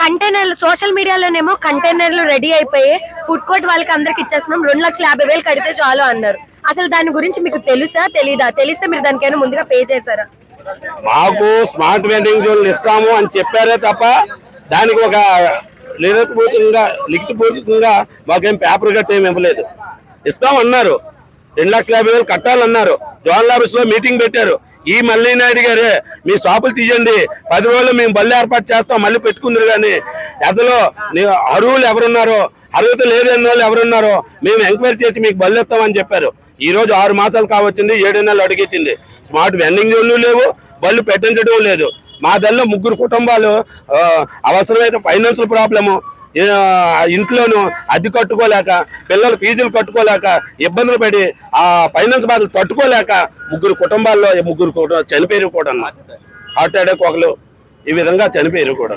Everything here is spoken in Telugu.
కంటైనర్లు సోషల్ మీడియాలోనేమో కంటైనర్లు రెడీ అయిపోయి ఫుడ్ కోర్ట్ వాళ్ళకి అందరికి ఇచ్చేస్తున్నాం 2,50,000 కడితే చాలు అన్నారు. అసలు దాని గురించి మీకు తెలుసా తెలీదా? తెలిస్తే మీరు దానికైనా ముందుగా పే చేశారా? మాకు స్మార్ట్ వెండింగ్ జోన్లు ఇస్తాము అని చెప్పారే తప్ప దానికి ఒక లిఖితపూర్వకంగా మాకేం పేపర్ గట్ట ఏమి ఇవ్వలేదు. ఇస్తామన్నారు, 2,50,000 కట్టాలన్నారు. జోనల్ ఆఫీస్ లో మీటింగ్ పెట్టారు. ఈ మల్లినాయుడు గారే మీ షాపులు తీయండి, 10 రోజులు మేము బళ్ళు ఏర్పాటు చేస్తాం, మళ్ళీ పెట్టుకుందరు కానీ అందులో అర్హులు ఎవరున్నారో, అర్హత లేదన్న వాళ్ళు ఎవరున్నారో మేము ఎంక్వైరీ చేసి మీకు బళ్ళు ఇస్తామని చెప్పారు. ఈ రోజు 6 మాసాలు కావచ్చింది, 7 నెలలు అడిగెట్టింది. స్మార్ట్ వెండింగ్ జోన్లు లేవు, బళ్ళు పెట్టించడం లేదు. మా దల్లో 3 కుటుంబాలు అవసరమైతే ఫైనాన్షియల్ ప్రాబ్లము, ఇంట్లోనూ అద్దె కట్టుకోలేక, పిల్లలు ఫీజులు కట్టుకోలేక ఇబ్బందులు పడి ఆ ఫైనాన్స్ బాధలు తట్టుకోలేక 3 కుటుంబాల్లో 3 చనిపోయారు కూడా. హార్ట్ అటాక్ ఒకరు ఈ విధంగా చనిపోయారు కూడా.